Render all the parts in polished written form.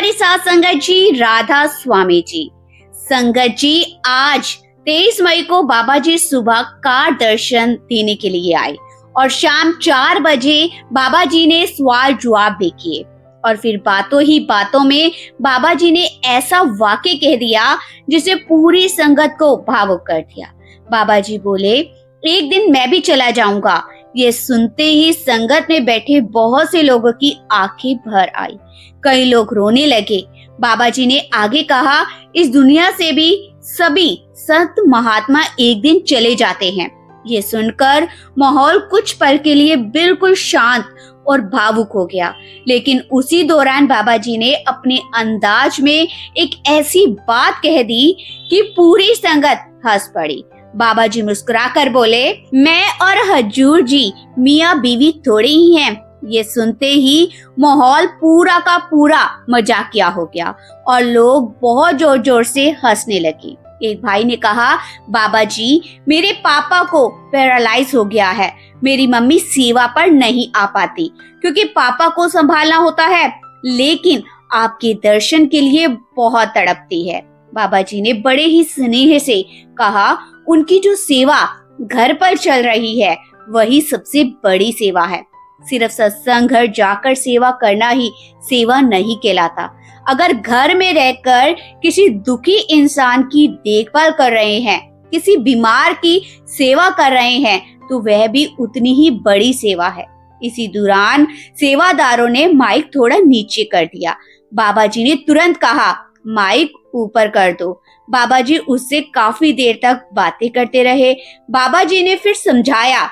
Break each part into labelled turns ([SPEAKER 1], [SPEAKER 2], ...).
[SPEAKER 1] हमारे साथ संगत जी राधा स्वामी जी। संगत जी आज 23 मई को बाबा जी सुबह कार दर्शन देने के लिए आए और शाम 4 बजे बाबा जी ने सवाल जवाब भी किए और फिर बातों ही बातों में बाबा जी ने ऐसा वाक्य कह दिया जिसे पूरी संगत को भावुक कर दिया। बाबा जी बोले, एक दिन मैं भी चला जाऊंगा। ये सुनते ही संगत में बैठे बहुत से लोगों की आंखें भर आई। कई लोग रोने लगे। बाबा जी ने आगे कहा, इस दुनिया से भी सभी संत महात्मा एक दिन चले जाते हैं। ये सुनकर माहौल कुछ पल के लिए बिल्कुल शांत और भावुक हो गया, लेकिन उसी दौरान बाबा जी ने अपने अंदाज में एक ऐसी बात कह दी कि पूरी संगत हंस पड़ी। बाबा जी मुस्कुराकर बोले, मैं और हजूर जी मियाँ बीवी थोड़े ही हैं। ये सुनते ही माहौल पूरा का पूरा मजाकिया हो गया और लोग बहुत जोर जोर से हंसने लगे। एक भाई ने कहा, बाबा जी मेरे पापा को पैरालाइज हो गया है। मेरी मम्मी सेवा पर नहीं आ पाती क्योंकि पापा को संभालना होता है, लेकिन आपके दर्शन के लिए बहुत तड़पती है। बाबा जी ने बड़े ही स्नेह से कहा, उनकी जो सेवा घर पर चल रही है वही सबसे बड़ी सेवा है। सिर्फ सत्संग घर जाकर सेवा करना ही सेवा नहीं कहलाता। अगर घर में रहकर किसी दुखी इंसान की देखभाल कर रहे हैं, किसी बीमार की सेवा कर रहे हैं, तो वह भी उतनी ही बड़ी सेवा है। इसी दौरान सेवादारों ने माइक थोड़ा नीचे कर दिया। बाबा जी ने तुरंत कहा, माइक ऊपर कर दो। बाबा जी उससे काफी देर तक बातें करते रहे। बाबा जी ने फिर समझाया,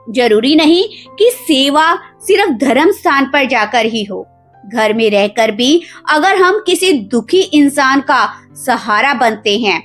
[SPEAKER 1] जरूरी नहीं कि सेवा सिर्फ धर्म स्थान पर जाकर ही हो। घर में रहकर भी अगर हम किसी दुखी इंसान का सहारा बनते हैं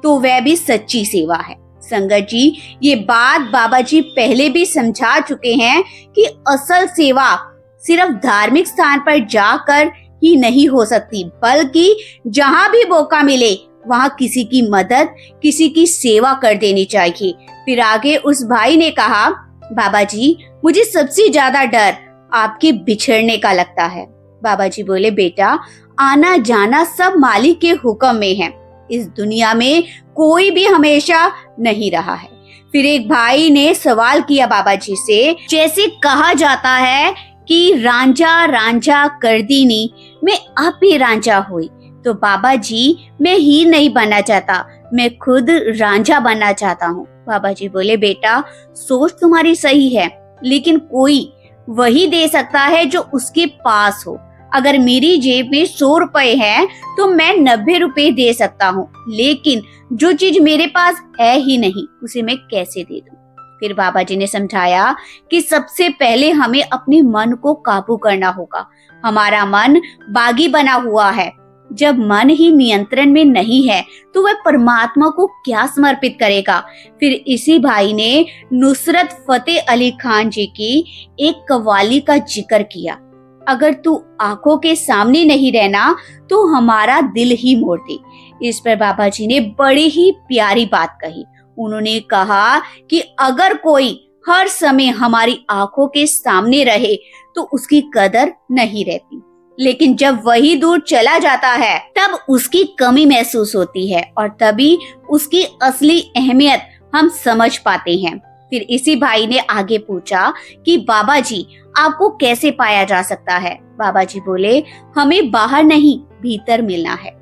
[SPEAKER 1] तो वह भी सच्ची सेवा है। संगत जी, ये बात बाबा जी पहले भी समझा चुके हैं कि असल सेवा सिर्फ धार्मिक स्थान पर जाकर ही नहीं हो सकती, बल्कि जहाँ भी मौका मिले वहाँ किसी की मदद, किसी की सेवा कर देनी चाहिए। फिर आगे उस भाई ने कहा, बाबा जी मुझे सबसे ज्यादा डर आपके बिछड़ने का लगता है। बाबा जी बोले, बेटा आना जाना सब मालिक के हुक्म में है। इस दुनिया में कोई भी हमेशा नहीं रहा है। फिर एक भाई ने सवाल किया बाबा जी से, जैसे कहा जाता है कि रांझा रांझा कर दीनी मैं आप ही रांझा हुई, तो बाबा जी मैं हीर नहीं बनना चाहता, मैं खुद रांझा बनना चाहता हूँ। बाबा जी बोले, बेटा सोच तुम्हारी सही है, लेकिन कोई वही दे सकता है जो उसके पास हो। अगर मेरी जेब में 100 रुपए हैं तो मैं 90 रुपए दे सकता हूँ, लेकिन जो चीज मेरे पास है ही नहीं उसे मैं कैसे दे दूँ। फिर बाबा जी ने समझाया कि सबसे पहले हमें अपने मन को काबू करना होगा। हमारा मन बागी बना हुआ है। जब मन ही नियंत्रण में नहीं है तो वह परमात्मा को क्या समर्पित करेगा। फिर इसी भाई ने नुसरत फतेह अली खान जी की एक कव्वाली का जिक्र किया, अगर तू आंखों के सामने नहीं रहना तो हमारा दिल ही मोड़ दे। इस पर बाबा जी ने बड़ी ही प्यारी बात कही। उन्होंने कहा कि अगर कोई हर समय हमारी आंखों के सामने रहे तो उसकी कदर नहीं रहती, लेकिन जब वही दूर चला जाता है तब उसकी कमी महसूस होती है और तभी उसकी असली अहमियत हम समझ पाते हैं। फिर इसी भाई ने आगे पूछा कि बाबा जी आपको कैसे पाया जा सकता है। बाबा जी बोले, हमें बाहर नहीं भीतर मिलना है।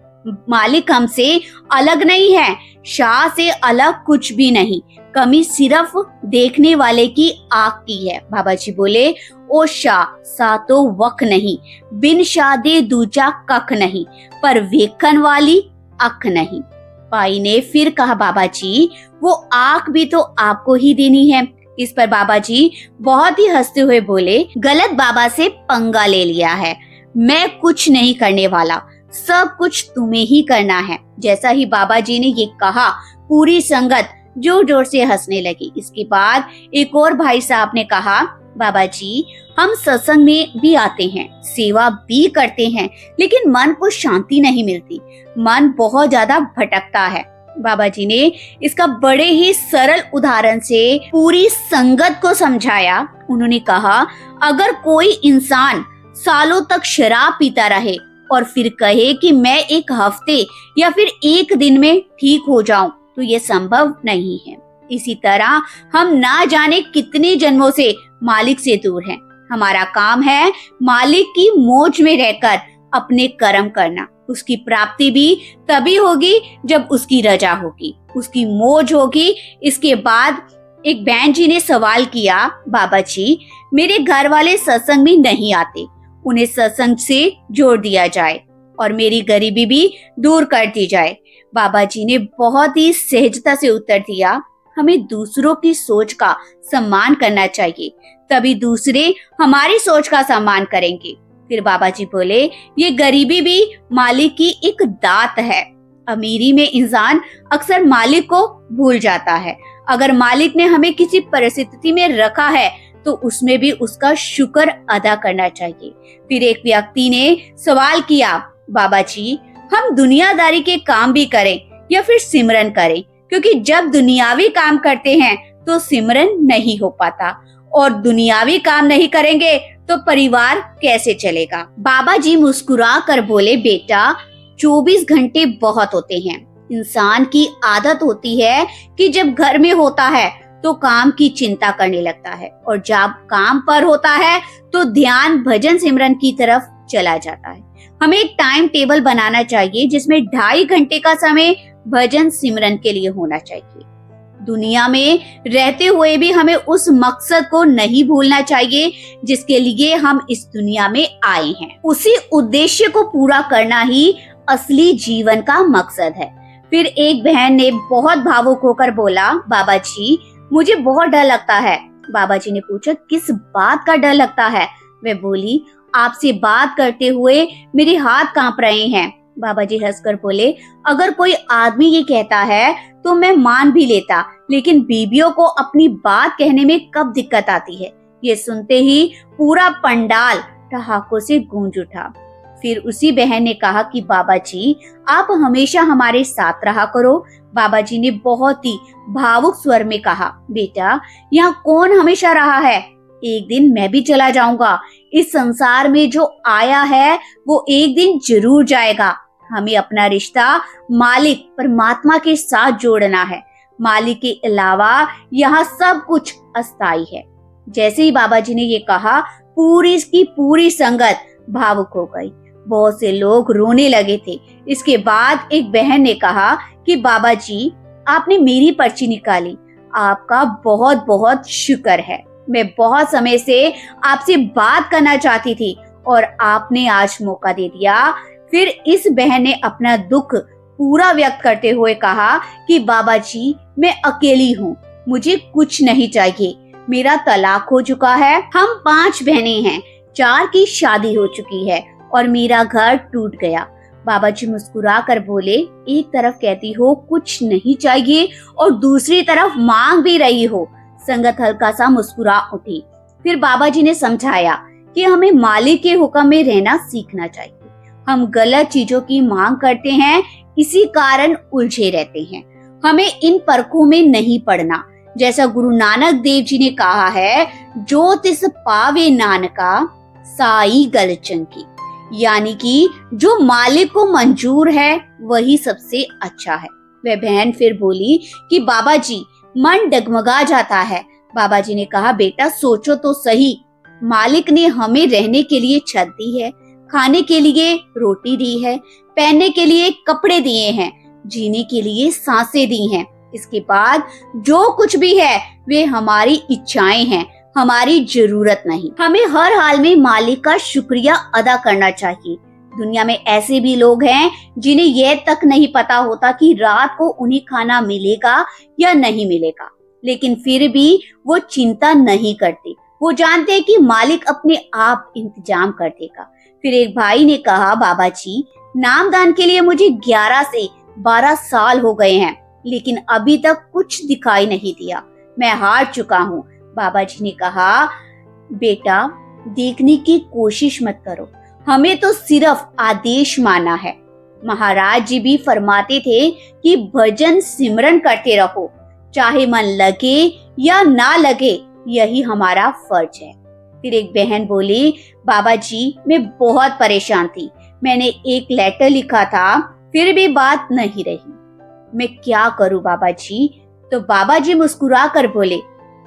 [SPEAKER 1] मालिक हमसे अलग नहीं है, शाह से अलग कुछ भी नहीं। कमी सिर्फ देखने वाले की आंख की है। बाबा जी बोले, ओ शाह सातो वक नहीं, बिन शाह दे दूजा कख नहीं, पर वेखन वाली अख नहीं। भाई ने फिर कहा, बाबा जी वो आंख भी तो आपको ही देनी है। इस पर बाबा जी बहुत ही हंसते हुए बोले, गलत बाबा से पंगा ले लिया है, मैं कुछ नहीं करने वाला, सब कुछ तुम्हें ही करना है। जैसा ही बाबा जी ने ये कहा पूरी संगत जोर जोर से हंसने लगी। इसके बाद एक और भाई साहब ने कहा, बाबा जी हम सत्संग में भी आते हैं, सेवा भी करते हैं, लेकिन मन को शांति नहीं मिलती, मन बहुत ज्यादा भटकता है। बाबा जी ने इसका बड़े ही सरल उदाहरण से पूरी संगत को समझाया। उन्होंने कहा, अगर कोई इंसान सालों तक शराब पीता रहे और फिर कहे कि मैं एक हफ्ते या फिर एक दिन में ठीक हो जाऊं, तो ये संभव नहीं है। इसी तरह हम ना जाने कितने जन्मों से मालिक से दूर हैं। हमारा काम है मालिक की मौज में रहकर अपने कर्म करना। उसकी प्राप्ति भी तभी होगी जब उसकी रजा होगी, उसकी मौज होगी। इसके बाद एक बहन जी ने सवाल किया, बाबा जी मेरे घर वाले सत्संग में नहीं आते, उन्हें सत्संग से जोड़ दिया जाए और मेरी गरीबी भी दूर कर दी जाए। बाबा जी ने बहुत ही सहजता से उत्तर दिया, हमें दूसरों की सोच का सम्मान करना चाहिए, तभी दूसरे हमारी सोच का सम्मान करेंगे। फिर बाबा जी बोले, ये गरीबी भी मालिक की एक दात है। अमीरी में इंसान अक्सर मालिक को भूल जाता है। अगर मालिक ने हमें किसी परिस्थिति में रखा है तो उसमें भी उसका शुक्र अदा करना चाहिए। फिर एक व्यक्ति ने सवाल किया, बाबा जी हम दुनियादारी के काम भी करें या फिर सिमरन करें, क्योंकि जब दुनियावी काम करते हैं तो सिमरन नहीं हो पाता और दुनियावी काम नहीं करेंगे तो परिवार कैसे चलेगा। बाबा जी मुस्कुरा कर बोले, बेटा 24 घंटे बहुत होते हैं। इंसान की आदत होती है कि जब घर में होता है तो काम की चिंता करने लगता है और जब काम पर होता है तो ध्यान भजन सिमरन की तरफ चला जाता है। हमें एक टाइम टेबल बनाना चाहिए जिसमें 2.5 घंटे का समय भजन सिमरन के लिए होना चाहिए। दुनिया में रहते हुए भी हमें उस मकसद को नहीं भूलना चाहिए जिसके लिए हम इस दुनिया में आए हैं। उसी उद्देश्य को पूरा करना ही असली जीवन का मकसद है। फिर एक बहन ने बहुत भावुक होकर बोला, बाबा जी मुझे बहुत डर लगता है। बाबा जी ने पूछा, किस बात का डर लगता है? वे बोली, आपसे बात करते हुए मेरे हाथ कांप रहे हैं। बाबा जी हंसकर बोले, अगर कोई आदमी ये कहता है तो मैं मान भी लेता, लेकिन बीबियों को अपनी बात कहने में कब दिक्कत आती है। ये सुनते ही पूरा पंडाल ठहाकों से गूंज उठा। फिर उसी बहन ने कहा कि बाबा जी आप हमेशा हमारे साथ रहा करो। बाबा जी ने बहुत ही भावुक स्वर में कहा, बेटा यहाँ कौन हमेशा रहा है, एक दिन मैं भी चला जाऊंगा। इस संसार में जो आया है वो एक दिन जरूर जाएगा। हमें अपना रिश्ता मालिक परमात्मा के साथ जोड़ना है। मालिक के अलावा यहाँ सब कुछ अस्थायी है। जैसे ही बाबा जी ने ये कहा, पूरी की पूरी संगत भावुक हो गई। बहुत से लोग रोने लगे थे। इसके बाद एक बहन ने कहा कि बाबा जी आपने मेरी पर्ची निकाली, आपका बहुत बहुत शुक्र है। मैं बहुत समय से आपसे बात करना चाहती थी और आपने आज मौका दे दिया। फिर इस बहन ने अपना दुख पूरा व्यक्त करते हुए कहा कि बाबा जी मैं अकेली हूँ, मुझे कुछ नहीं चाहिए, मेरा तलाक हो चुका है। हम 5 बहनें हैं, 4 की शादी हो चुकी है और मेरा घर टूट गया। बाबा जी मुस्कुरा कर बोले, एक तरफ कहती हो कुछ नहीं चाहिए और दूसरी तरफ मांग भी रही हो। संगत हल्का सा मुस्कुरा उठी। फिर बाबा जी ने समझाया कि हमें मालिक के हुक्म में रहना सीखना चाहिए। हम गलत चीजों की मांग करते हैं, इसी कारण उलझे रहते हैं। हमें इन परखों में नहीं पड़ना। जैसा गुरु नानक देव जी ने कहा है, जो तिस पावे नानका साई गल चंकी, यानी कि जो मालिक को मंजूर है वही सबसे अच्छा है। वह बहन फिर बोली कि बाबा जी मन डगमगा जाता है। बाबा जी ने कहा, बेटा सोचो तो सही, मालिक ने हमें रहने के लिए छत दी है, खाने के लिए रोटी दी है, पहनने के लिए कपड़े दिए हैं, जीने के लिए सांसें दी हैं। इसके बाद जो कुछ भी है वे हमारी इच्छाएं हैं, हमारी जरूरत नहीं। हमें हर हाल में मालिक का शुक्रिया अदा करना चाहिए। दुनिया में ऐसे भी लोग हैं जिन्हें यह तक नहीं पता होता कि रात को उन्हें खाना मिलेगा या नहीं मिलेगा, लेकिन फिर भी वो चिंता नहीं करते। वो जानते हैं कि मालिक अपने आप इंतजाम कर देगा। फिर एक भाई ने कहा, बाबा जी नामदान के लिए मुझे 11 से 12 साल हो गए हैं, लेकिन अभी तक कुछ दिखाई नहीं दिया, मैं हार चुका हूँ। बाबा जी ने कहा, बेटा देखने की कोशिश मत करो, हमें तो सिर्फ आदेश माना है। महाराज जी भी फरमाते थे कि भजन सिमरन करते रहो, चाहे मन लगे या ना लगे, यही हमारा फर्ज है। फिर एक बहन बोली, बाबा जी मैं बहुत परेशान थी, मैंने एक लेटर लिखा था, फिर भी बात नहीं रही। मैं क्या करूं बाबा जी? तो बाबा जी मुस्कुरा कर बोले,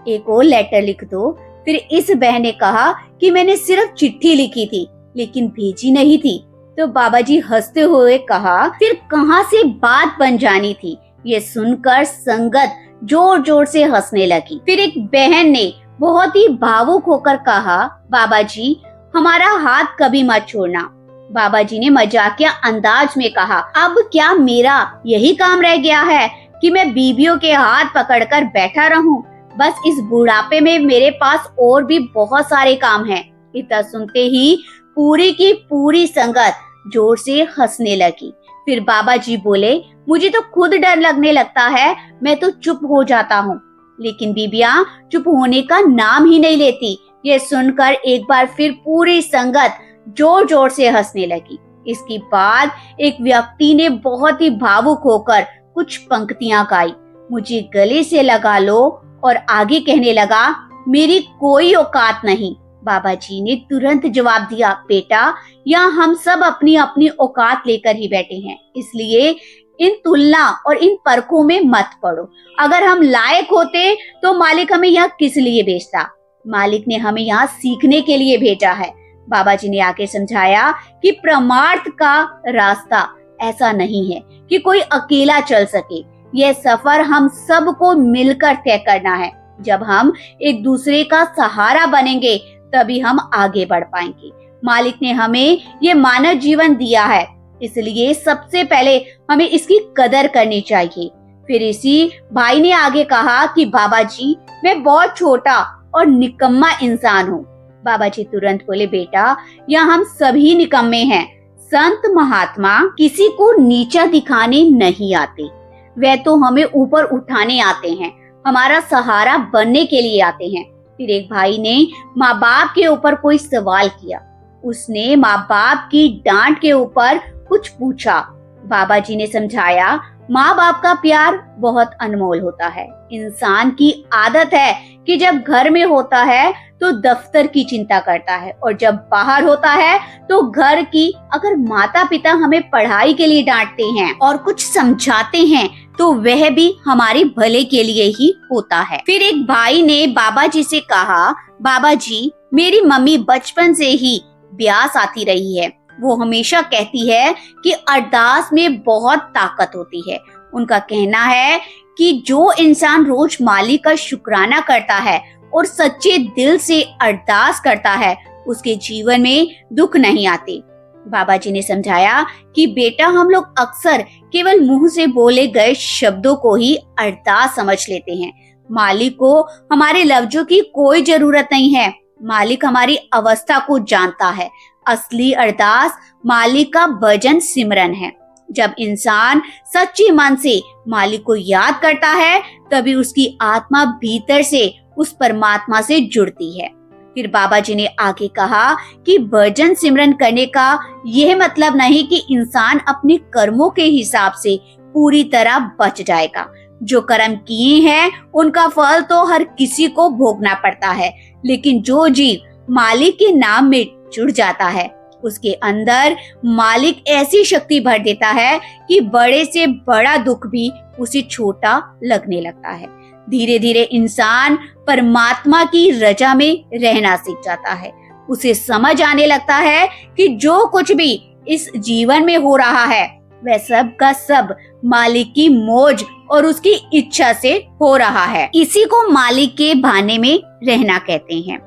[SPEAKER 1] एक और लेटर लिख दो। फिर इस बहन ने कहा कि मैंने सिर्फ चिट्ठी लिखी थी लेकिन भेजी नहीं थी। तो बाबा जी हंसते हुए कहा, फिर कहां से बात बन जानी थी? ये सुनकर संगत जोर जोर से हंसने लगी। फिर एक बहन ने बहुत ही भावुक होकर कहा, बाबा जी हमारा हाथ कभी मत छोड़ना। बाबा जी ने मजाकिया अंदाज में कहा, अब क्या मेरा यही काम रह गया है कि मैं बीबियों के हाथ पकड़कर बैठा रहूं? बस इस बुढ़ापे में मेरे पास और भी बहुत सारे काम हैं। इतना सुनते ही पूरी की पूरी संगत जोर से हंसने लगी। फिर बाबा जी बोले, मुझे तो खुद डर लगने लगता है, मैं तो चुप हो जाता हूँ। लेकिन बीबियां चुप होने का नाम ही नहीं लेती। ये सुनकर एक बार फिर पूरी संगत जोर जोर से हंसने लगी। इसके बाद एक व्यक्ति ने बहुत ही भावुक होकर कुछ पंक्तियां गाई, मुझे गले से लगा लो, और आगे कहने लगा, मेरी कोई औकात नहीं। बाबा जी ने तुरंत जवाब दिया, बेटा यहाँ हम सब अपनी अपनी औकात लेकर ही बैठे हैं, इसलिए इन तुलना और इन परखों में मत पड़ो। अगर हम लायक होते तो मालिक हमें यहाँ किस लिए भेजता? मालिक ने हमें यहाँ सीखने के लिए भेजा है। बाबा जी ने आके समझाया कि परमार्थ का रास्ता ऐसा नहीं है कि कोई अकेला चल सके। यह सफर हम सबको मिलकर तय करना है। जब हम एक दूसरे का सहारा बनेंगे तभी हम आगे बढ़ पाएंगे। मालिक ने हमें ये मानव जीवन दिया है, इसलिए सबसे पहले हमें इसकी कदर करनी चाहिए। फिर इसी भाई ने आगे कहा कि बाबा जी मैं बहुत छोटा और निकम्मा इंसान हूँ। बाबा जी तुरंत बोले, बेटा यहाँ हम सभी निकम्मे हैं। संत महात्मा किसी को नीचा दिखाने नहीं आते, वह तो हमें ऊपर उठाने आते हैं, हमारा सहारा बनने के लिए आते हैं। फिर एक भाई ने माँ बाप के ऊपर कोई सवाल किया। उसने माँ बाप की डांट के ऊपर कुछ पूछा। बाबा जी ने समझाया, माँ बाप का प्यार बहुत अनमोल होता है। इंसान की आदत है कि जब घर में होता है तो दफ्तर की चिंता करता है, और जब बाहर होता है तो घर की। अगर माता पिता हमें पढ़ाई के लिए डांटते हैं और कुछ समझाते हैं तो वह भी हमारे भले के लिए ही होता है। फिर एक भाई ने बाबा जी से कहा, बाबा जी मेरी मम्मी बचपन से ही ब्यास आती रही है। वो हमेशा कहती है कि अरदास में बहुत ताकत होती है। उनका कहना है कि जो इंसान रोज मालिक का शुक्राना करता है और सच्चे दिल से अरदास करता है, उसके जीवन में दुख नहीं आते। बाबा जी ने समझाया कि बेटा हम लोग अक्सर केवल मुंह से बोले गए शब्दों को ही अरदास समझ लेते हैं। मालिक को हमारे लफ्जों की कोई जरूरत नहीं है। मालिक हमारी अवस्था को जानता है। असली अरदास मालिक का भजन सिमरन है। जब इंसान सच्चे मन से मालिक को याद करता है तभी उसकी आत्मा भीतर से उस परमात्मा से जुड़ती है। फिर बाबा जी ने आगे कहा कि भजन सिमरन करने का यह मतलब नहीं कि इंसान अपने कर्मों के हिसाब से पूरी तरह बच जाएगा। जो कर्म किए हैं उनका फल तो हर किसी को भोगना पड़ता है, लेकिन जो जीव मालिक के नाम में जुड़ जाता है उसके अंदर मालिक ऐसी शक्ति भर देता है कि बड़े से बड़ा दुख भी उसे छोटा लगने लगता है। धीरे धीरे इंसान परमात्मा की रजा में रहना सीख जाता है। उसे समझ आने लगता है कि जो कुछ भी इस जीवन में हो रहा है वह सब का सब मालिक की मौज और उसकी इच्छा से हो रहा है। इसी को मालिक के भाने में रहना कहते हैं।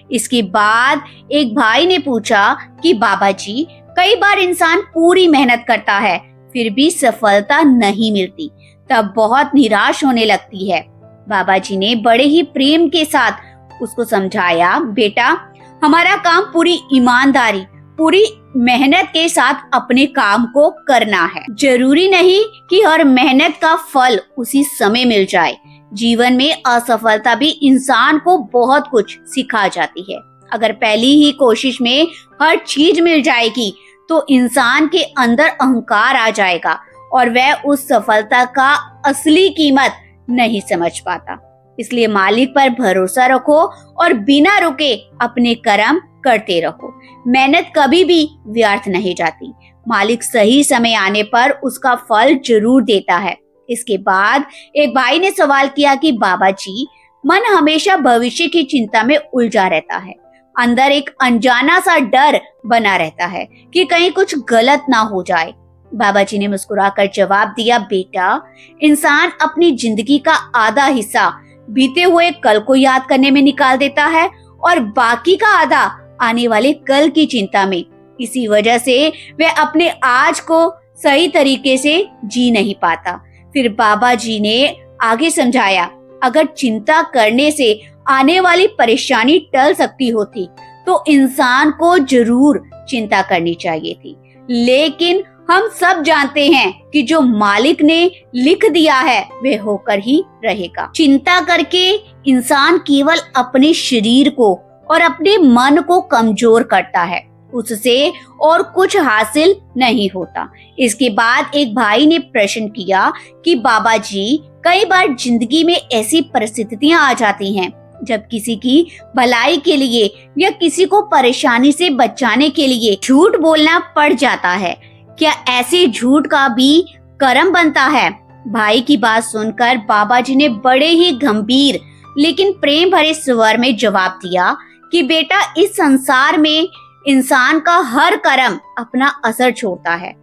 [SPEAKER 1] इसके बाद एक भाई ने पूछा कि बाबा जी कई बार इंसान पूरी मेहनत करता है फिर भी सफलता नहीं मिलती, तब बहुत निराश होने लगती है। बाबा जी ने बड़े ही प्रेम के साथ उसको समझाया, बेटा हमारा काम पूरी ईमानदारी पूरी मेहनत के साथ अपने काम को करना है। जरूरी नहीं कि हर मेहनत का फल उसी समय मिल जाए। जीवन में असफलता भी इंसान को बहुत कुछ सिखा जाती है। अगर पहली ही कोशिश में हर चीज मिल जाएगी तो इंसान के अंदर अहंकार आ जाएगा और वह उस सफलता का असली कीमत नहीं समझ पाता। इसलिए मालिक पर भरोसा रखो और बिना रुके अपने कर्म करते रहो। मेहनत कभी भी व्यर्थ नहीं जाती। मालिक सही समय आने पर उसका फल जरूर देता है। इसके बाद एक भाई ने सवाल किया कि बाबा जी, मन हमेशा भविष्य की चिंता में उलझा रहता है। अंदर एक अनजाना सा डर बना रहता है कि कहीं कुछ गलत ना हो जाए। बाबा जी ने मुस्कुराकर जवाब दिया, बेटा, इंसान अपनी जिंदगी का आधा हिस्सा बीते हुए कल को याद करने में निकाल देता है और बाकी का आधा आने वाले कल की चिंता में। इसी वजह से वह अपने आज को सही तरीके से जी नहीं पाता। फिर बाबा जी ने आगे समझाया, अगर चिंता करने से आने वाली परेशानी टल सकती होती तो इंसान को जरूर चिंता करनी चाहिए थी। लेकिन हम सब जानते हैं कि जो मालिक ने लिख दिया है वह होकर ही रहेगा। चिंता करके इंसान केवल अपने शरीर को और अपने मन को कमजोर करता है, उससे और कुछ हासिल नहीं होता। इसके बाद एक भाई ने प्रश्न किया कि बाबा जी, कई बार जिंदगी में ऐसी परिस्थितियां आ जाती हैं जब किसी की भलाई के लिए या किसी को परेशानी से बचाने के लिए झूठ बोलना पड़ जाता है। क्या ऐसे झूठ का भी कर्म बनता है? भाई की बात सुनकर बाबा जी ने बड़े ही गंभीर लेकिन प्रेम भरे स्वर में जवाब दिया कि बेटा, इस संसार में इंसान का हर कर्म अपना असर छोड़ता है।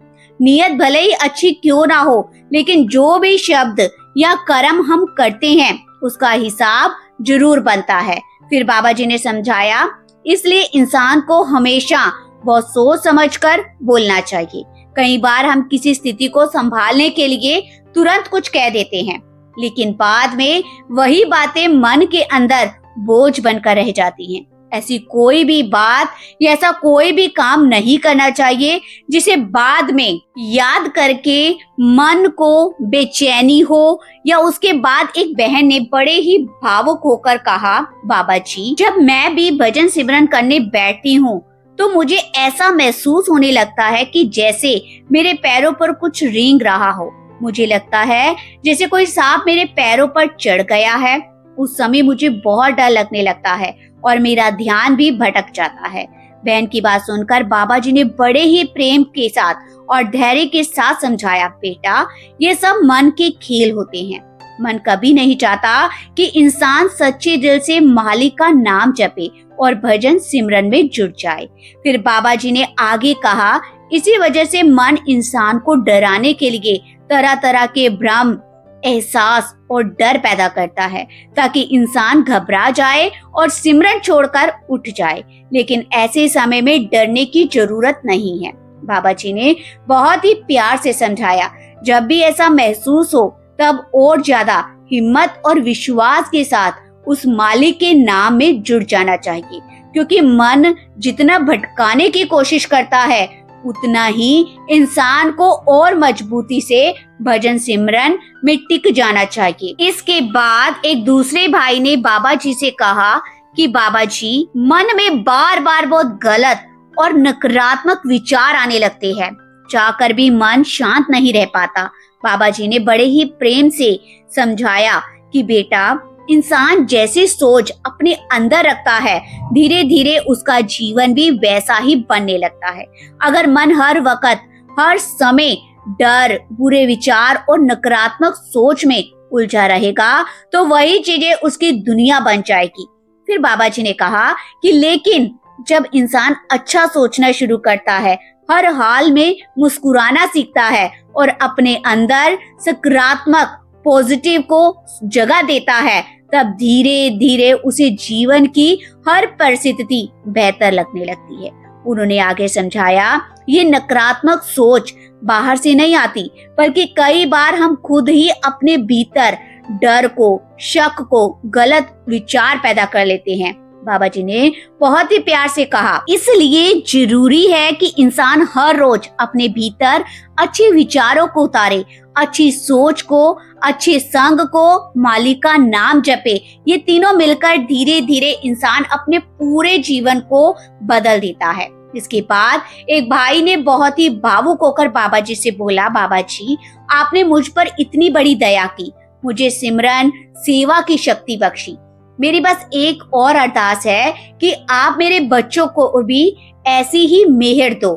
[SPEAKER 1] नियत भले ही अच्छी क्यों ना हो, लेकिन जो भी शब्द या कर्म हम करते हैं उसका हिसाब जरूर बनता है। फिर बाबा जी ने समझाया, इसलिए इंसान को हमेशा बहुत सोच समझकर बोलना चाहिए। कई बार हम किसी स्थिति को संभालने के लिए तुरंत कुछ कह देते हैं, लेकिन बाद में वही बातें मन के अंदर बोझ बनकर रह जाती हैं। ऐसी कोई भी बात या ऐसा कोई भी काम नहीं करना चाहिए जिसे बाद में याद करके मन को बेचैनी हो। या उसके बाद एक बहन ने बड़े ही भावुक होकर कहा, बाबा जी, जब मैं भी भजन सिमरन करने बैठती हूँ तो मुझे ऐसा महसूस होने लगता है कि जैसे मेरे पैरों पर कुछ रेंग रहा हो। मुझे लगता है जैसे कोई सांप मेरे पैरों पर चढ़ गया है। उस समय मुझे बहुत डर लगने लगता है और मेरा ध्यान भी भटक जाता है। बहन की बात सुनकर बाबा जी ने बड़े ही प्रेम के साथ और धैर्य के साथ समझाया, बेटा, ये सब मन के खेल होते हैं। मन कभी नहीं चाहता कि इंसान सच्चे दिल से मालिक का नाम जपे और भजन सिमरन में जुट जाए। फिर बाबा जी ने आगे कहा, इसी वजह से मन इंसान को डराने के लिए तरह तरह के भ्रम, एहसास और डर पैदा करता है ताकि इंसान घबरा जाए और सिमरन छोड़कर उठ जाए। लेकिन ऐसे समय में डरने की जरूरत नहीं है। बाबा जी ने बहुत ही प्यार से समझाया, जब भी ऐसा महसूस हो तब और ज्यादा हिम्मत और विश्वास के साथ उस मालिक के नाम में जुड़ जाना चाहिए, क्योंकि मन जितना भटकाने की कोशिश करता है उतना ही इंसान को और मजबूती से भजन सिमरन में टिक जाना चाहिए। इसके बाद एक दूसरे भाई ने बाबा जी से कहा कि बाबा जी, मन में बार बार बहुत गलत और नकारात्मक विचार आने लगते हैं, चाहकर भी मन शांत नहीं रह पाता। बाबा जी ने बड़े ही प्रेम से समझाया कि बेटा, इंसान जैसी सोच अपने अंदर रखता है, धीरे धीरे उसका जीवन भी वैसा ही बनने लगता है। अगर मन हर वक्त, हर समय डर, बुरे विचार और नकारात्मक सोच में उलझा रहेगा तो वही चीजें उसकी दुनिया बन जाएगी। फिर बाबा जी ने कहा कि लेकिन जब इंसान अच्छा सोचना शुरू करता है, हर हाल में मुस्कुराना सीखता है और अपने अंदर सकारात्मक पॉजिटिव को जगह देता है, तब धीरे धीरे उसे जीवन की हर परिस्थिति बेहतर लगने लगती है। उन्होंने आगे समझाया, ये नकारात्मक सोच बाहर से नहीं आती, बल्कि कई बार हम खुद ही अपने भीतर डर को, शक को, गलत विचार पैदा कर लेते हैं। बाबा जी ने बहुत ही प्यार से कहा, इसलिए जरूरी है कि इंसान हर रोज अपने भीतर अच्छे विचारों को उतारे, अच्छी सोच को, अच्छे संग को, मालिक का नाम जपे। ये तीनों मिलकर धीरे धीरे इंसान अपने पूरे जीवन को बदल देता है। इसके बाद एक भाई ने बहुत ही भावुक होकर बाबा जी से बोला, बाबा जी, आपने मुझ पर इतनी बड़ी दया की, मुझे सिमरन सेवा की शक्ति बख्शी। मेरी बस एक और अरदास है कि आप मेरे बच्चों को भी ऐसी ही मेहर दो।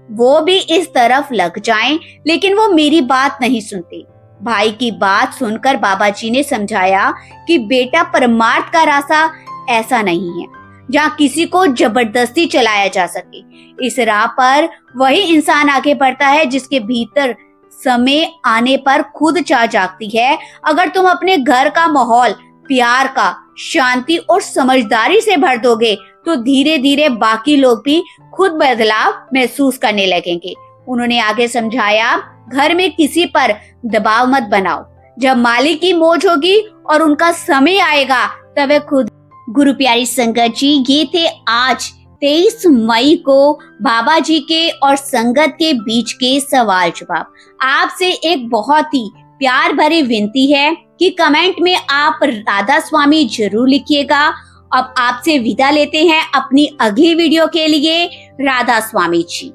[SPEAKER 1] वो भी इस तरफ लग जाएं, लेकिन वो मेरी बात नहीं सुनते। भाई की बात सुनकर बाबा जी ने समझाया कि बेटा, परमार्थ का रास्ता ऐसा नहीं है जहाँ किसी को जबरदस्ती चलाया जा सके। इस राह पर वही इंसान आगे बढ़ता है जिसके भीतर समय आने पर खुद चाह जागती है। अगर तुम अपने घर का माहौल प्यार का, शांति और समझदारी से भर दोगे तो धीरे धीरे बाकी लोग भी खुद बदलाव महसूस करने लगेंगे। उन्होंने आगे समझाया, घर में किसी पर दबाव मत बनाओ। जब मालिक की मौज होगी और उनका समय आएगा तब वे खुद। गुरु प्यारी संगत जी, ये थे आज 23 मई को बाबा जी के और संगत के बीच के सवाल जवाब। आपसे एक बहुत ही प्यार भरी विनती है कि कमेंट में आप राधा स्वामी जरूर लिखिएगा। अब आपसे विदा लेते हैं अपनी अगली वीडियो के लिए। राधा स्वामी जी।